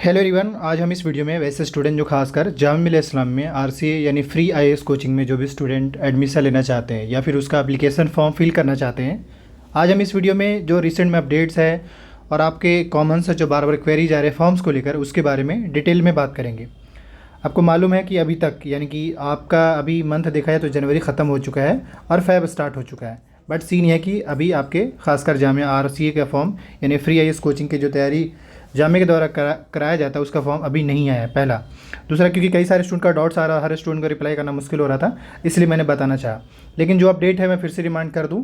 Hello everyone, आज हम इस वीडियो में वैसे स्टूडेंट जो खासकर जामिया मिल्लिया इस्लाम में आरसीए यानी फ्री आईएएस कोचिंग में जो भी स्टूडेंट एडमिशन लेना चाहते हैं या फिर उसका एप्लीकेशन फॉर्म फिल करना चाहते हैं, आज हम इस वीडियो में जो रिसेंट में अपडेट्स है और आपके कॉमन से जो बार बार क्वेरी जा रहे हैं फॉर्म्स को लेकर उसके बारे में डिटेल में बात करेंगे। आपको मालूम है कि अभी तक यानी कि आपका अभी मंथ देखा है तो जनवरी ख़त्म हो चुका है और फेब स्टार्ट हो चुका है, बट सीन है कि अभी आपके खासकर जामिया आरसीए का फॉर्म यानी फ्री आईएएस कोचिंग की जो तैयारी जामिया के द्वारा कराया जाता है उसका फॉर्म अभी नहीं आया है। पहला, दूसरा क्योंकि कई सारे स्टूडेंट का डाउट्स आ रहा, हर स्टूडेंट को रिप्लाई करना मुश्किल हो रहा था, इसलिए मैंने बताना चाहा। लेकिन जो अपडेट है मैं फिर से रिमाइंड कर दूं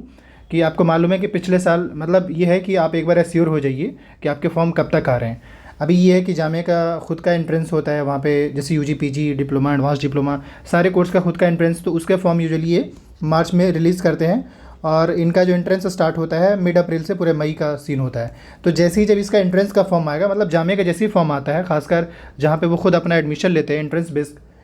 कि आपको मालूम है कि पिछले साल मतलब ये है कि आप एक बार एश्योर हो जाइए कि आपके फॉर्म कब तक आ रहे हैं। अभी ये है कि जामिया का खुद का एंट्रेंस होता है वहाँ पे, जैसे UG, PG, diploma, advance diploma, सारे कोर्स का खुद का एंट्रेंस, तो उसके फॉर्म यूजुअली ये मार्च में रिलीज़ करते हैं और इनका जो एंट्रेंस स्टार्ट होता है मिड अप्रैल से पूरे मई का सीन होता है। तो जैसे ही जब इसका एंट्रेंस का फॉर्म आएगा, मतलब जामिया का जैसे ही फॉर्म आता है, खासकर जहाँ पे वो खुद अपना एडमिशन लेते हैं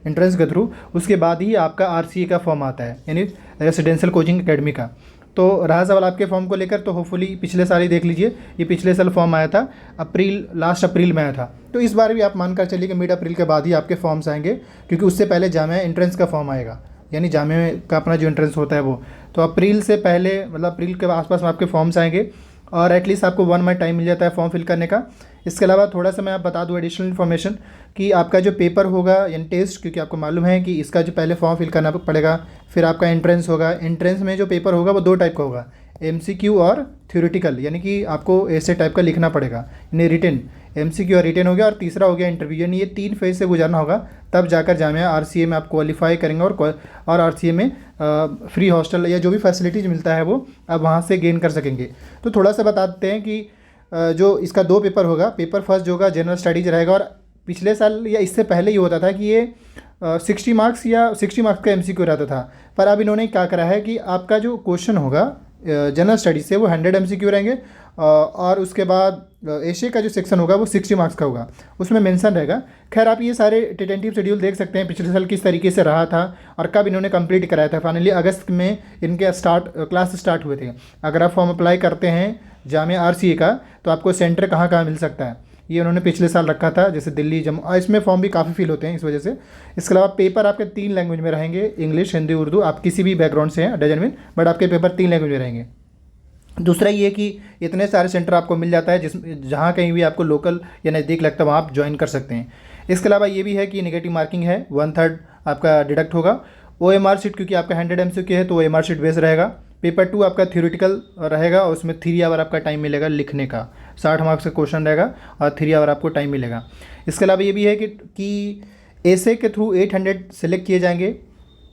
एंट्रेंस के थ्रू, उसके बाद ही आपका आरसीए का फॉर्म आता है यानी रेसिडेंशियल कोचिंग एकेडमी का। तो रहा सवाल आपके फॉर्म को लेकर, तो होपफुली पिछले साल ही देख लीजिए, ये पिछले साल फॉर्म आया था लास्ट अप्रैल में आया था, तो इस बार भी आप मानकर चलिए कि मिड अप्रैल के बाद ही आपके फॉर्म्स आएंगे, क्योंकि उससे पहले जामिया एंट्रेंस का फॉर्म आएगा यानी जामिया का अपना जो एंट्रेंस होता है वो। तो अप्रैल से पहले मतलब अप्रैल के आसपास में आपके फॉर्म्स आएंगे और एटलीस्ट आपको 1 मंथ टाइम मिल जाता है फॉर्म फिल करने का। इसके अलावा थोड़ा सा मैं आप बता दूं एडिशनल इन्फॉर्मेशन कि आपका जो पेपर होगा यानी टेस्ट, क्योंकि आपको मालूम है कि इसका जो पहले फॉर्म फिल करना पड़ेगा, फिर आपका एंट्रेंस होगा। एंट्रेंस में जो पेपर होगा वो 2 टाइप का होगा, एमसीक्यू और थ्योरेटिकल, यानी कि आपको ऐसे टाइप का लिखना पड़ेगा, यानी रिटन, एमसीक्यू और रिटन हो गया, और तीसरा हो गया इंटरव्यू, यानी ये 3 फेज से गुजरना होगा, तब जाकर जामिया आरसीए में आप क्वालिफाई करेंगे और आरसीए में फ्री हॉस्टल या जो भी फैसिलिटीज़ मिलता है वो आप वहाँ से गेन कर सकेंगे। तो थोड़ा सा बता देते हैं कि जो इसका 2 पेपर होगा, पेपर फर्स्ट जो होगा जनरल स्टडीज़ रहेगा, और पिछले साल या इससे पहले ये होता था कि ये 60 मार्क्स या 60 मार्क्स का एमसीक्यू रहता था, पर अब इन्होंने क्या करा है कि आपका जो क्वेश्चन होगा जनरल स्टडीज से वो 100 एमसीक्यू रहेंगे, और उसके बाद एशिया का जो सेक्शन होगा वो 60 मार्क्स का होगा, उसमें मेंशन रहेगा। खैर आप ये सारे टेंटेटिव शेड्यूल देख सकते हैं पिछले साल किस तरीके से रहा था और कब इन्होंने कंप्लीट कराया था। फाइनली अगस्त में इनके क्लास स्टार्ट हुए थे। अगर आप फॉर्म अप्लाई करते हैं जामिया आरसीए का तो आपको सेंटर कहाँ कहाँ मिल सकता है ये उन्होंने पिछले साल रखा था, जैसे दिल्ली, जम्मू, और इसमें फॉर्म भी काफ़ी फिल होते हैं इस वजह से। इसके अलावा पेपर आपके 3 लैंग्वेज में रहेंगे, इंग्लिश, हिंदी, उर्दू, आप किसी भी बैकग्राउंड से हैं डजन मीन, बट आपके पेपर 3 लैंग्वेज में रहेंगे। दूसरा ये कि इतने सारे सेंटर आपको मिल जाता है जहाँ कहीं भी आपको लोकल या नज़दीक लगता है वहाँ आप ज्वाइन कर सकते हैं। इसके अलावा ये भी है कि नेगेटिव मार्किंग है, 1/3 आपका डिडक्ट होगा। ओएमआर शीट, क्योंकि आपका 100 एमसीक्यू है तो ओएमआर शीट बेस रहेगा। पेपर 2 आपका थ्योरेटिकल रहेगा और उसमें 3 आवर आपका टाइम मिलेगा लिखने का, 60 मार्क्स का क्वेश्चन रहेगा और 3 आवर आपको टाइम मिलेगा। इसके अलावा ये भी है कि एसे के थ्रू 800 सेलेक्ट किए जाएंगे,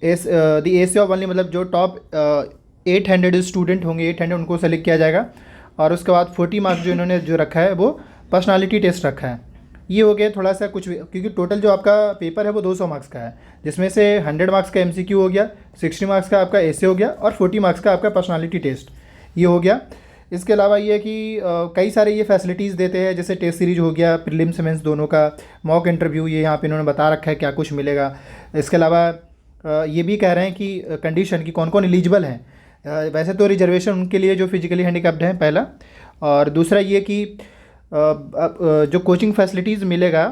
द एसे ऑफ ओनली, मतलब जो टॉप 800 स्टूडेंट होंगे, 800 उनको सेलेक्ट किया जाएगा। और उसके बाद 40 मार्क्स जो इन्होंने जो रखा है वो पर्सनालिटी टेस्ट रखा है। ये हो गया थोड़ा सा कुछ, क्योंकि टोटल जो आपका पेपर है वो 200 मार्क्स का है, जिसमें से 100 मार्क्स का एमसीक्यू हो गया, 60 मार्क्स का आपका एसे हो गया और 40 मार्क्स का आपका पर्सनालिटी टेस्ट, ये हो गया। इसके अलावा ये कि कई सारे ये फैसिलिटीज़ देते हैं, जैसे टेस्ट सीरीज हो गया, प्रीलिम्स मेंस दोनों का, मॉक इंटरव्यू, ये यहाँ पे इन्होंने बता रखा है क्या कुछ मिलेगा। इसके अलावा ये भी कह रहे हैं कि कंडीशन की कौन कौन एलिजिबल हैं। वैसे तो रिजर्वेशन उनके लिए जो फिजिकली हैंडीकैप्ड हैं, पहला, और दूसरा ये कि जो कोचिंग फैसिलिटीज़ मिलेगा,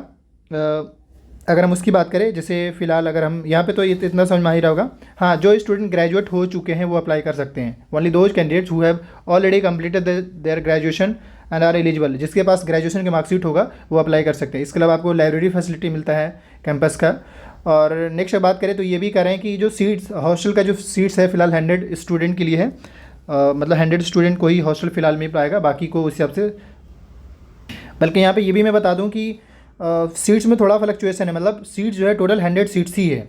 अगर हम उसकी बात करें, जैसे फ़िलहाल अगर हम यहाँ पे, तो ये इतना समझ में आ ही रहा होगा। हाँ, जो स्टूडेंट ग्रेजुएट हो चुके हैं वो अप्लाई कर सकते हैं, only those candidates who have already completed their graduation and are eligible, जिसके पास ग्रेजुएशन की मार्कशीट होगा वो अप्लाई कर सकते हैं। इसके अलावा आपको लाइब्रेरी फैसिलिटी मिलता है कैंपस का। और नेक्स्ट बात करें तो ये भी कह रहे हैं कि जो सीट्स, हॉस्टल का जो सीट्स है फिलहाल 100 स्टूडेंट के लिए है, मतलब 100 स्टूडेंट को ही हॉस्टल फिलहाल मिल पाएगा, बाकी को उस हिसाब से। बल्कि यहाँ पे ये भी मैं बता दूँ कि सीट्स में थोड़ा फ्लक्चुएसन है, मतलब सीट्स जो है टोटल 100 सीट्स ही है।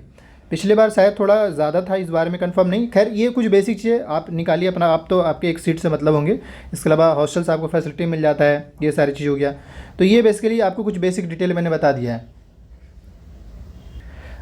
पिछले बार शायद थोड़ा ज़्यादा था, इस बारे में कंफर्म नहीं। खैर ये कुछ बेसिक चीज़ें आप निकालिए अपना, आप तो आपके एक सीट से मतलब होंगे। इसके अलावा हॉस्टल से आपको फैसिलिटी मिल जाता है, ये सारी चीज़ हो गया। तो ये बेसिकली आपको कुछ बेसिक डिटेल मैंने बता दिया है।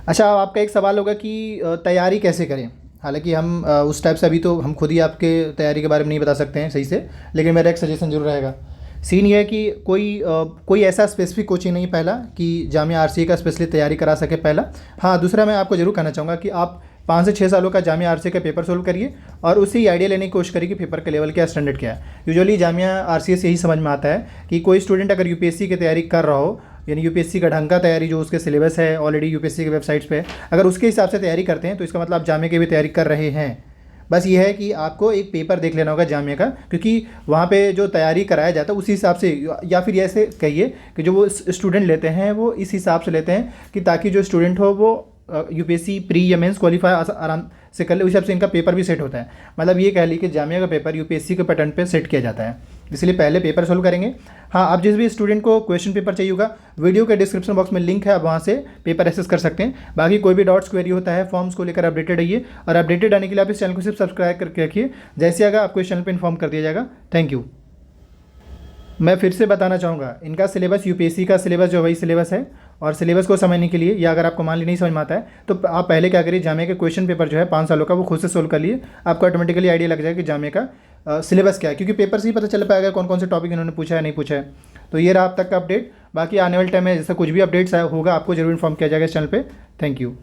अच्छा, आपका एक सवाल होगा कि तैयारी कैसे करें। हालांकि हम उस टाइप से अभी तो हम खुद ही आपके तैयारी के बारे में नहीं बता सकते हैं सही से, लेकिन मेरा एक सजेशन जरूर रहेगा। सीन ये है कि कोई ऐसा स्पेसिफिक कोचिंग नहीं पहला कि जामिया आरसीए का स्पेशली तैयारी करा सके, पहला। हाँ, दूसरा मैं आपको जरूर कहना चाहूँगा कि आप 5 से 6 सालों का जामिया आरसीए का पेपर सोल्व करिए और उससे आइडिया लेने की कोशिश करिए कि पेपर का लेवल क्या, स्टैंडर्ड क्या है। यूजुअली जामिया आरसीए से यही समझ में आता है कि कोई स्टूडेंट अगर यूपीएससी की तैयारी कर रहा हो यानी यूपीएससी का ढंग का तैयारी जो उसके सिलेबस है ऑलरेडी यूपीएससी की वेबसाइट्स पे, अगर उसके हिसाब से तैयारी करते हैं तो इसका मतलब आप जामे की भी तैयारी कर रहे हैं। बस ये है कि आपको एक पेपर देख लेना होगा जामिया का, क्योंकि वहाँ पे जो तैयारी कराया जाता है उसी हिसाब से, या फिर ऐसे कहिए कि जो वो स्टूडेंट लेते हैं वो इस हिसाब से लेते हैं कि ताकि जो स्टूडेंट हो वो यूपीएससी प्री या मेंस क्वालिफाई आराम से कर ले, उस हिसाब से इनका पेपर भी सेट होता है। मतलब ये कह ली कि जामिया का पेपर यूपीएससी के पैटर्न पे सेट किया जाता है, इसलिए पहले पेपर सोल्व करेंगे। हाँ, आप जिस भी स्टूडेंट को क्वेश्चन पेपर चाहिए होगा, वीडियो के डिस्क्रिप्शन बॉक्स में लिंक है, आप वहाँ से पेपर एक्सेस कर सकते हैं। बाकी कोई भी डाउट्स क्वेरी होता है फॉर्म्स को लेकर अपडेटेड रहिए, और अपडेटेड आने के लिए आप इस चैनल को सिर्फ सब्सक्राइब करके रखिए, जैसे आएगा आपको इस चैनल पर इन्फॉर्म कर दिया जाएगा। Thank you. मैं फिर से बताना चाहूँगा, इनका सिलेबस यूपीएससी का सिलेबस जो वही सिलेबस है, और सिलेबस को समझने के लिए, या अगर आपको मान ली नहीं समझ में आता है तो आप पहले क्या करिए, जामिया के क्वेश्चन पेपर जो है 5 सालों का वो खुद से सोल्व कर लिए, आपको ऑटोमेटिकली आइडिया लग जाएगा कि जामिया का सिलेबस क्या है, क्योंकि पेपर से ही पता चल पाएगा कौन कौन से टॉपिक इन्होंने पूछा है नहीं पूछा है। तो ये रहा अब तक का अपडेट। बाकी आने वाले टाइम में जैसा कुछ भी अपडेट्स होगा आपको जरूर इन्फॉर्म किया जाएगा इस चैनल पर। Thank you.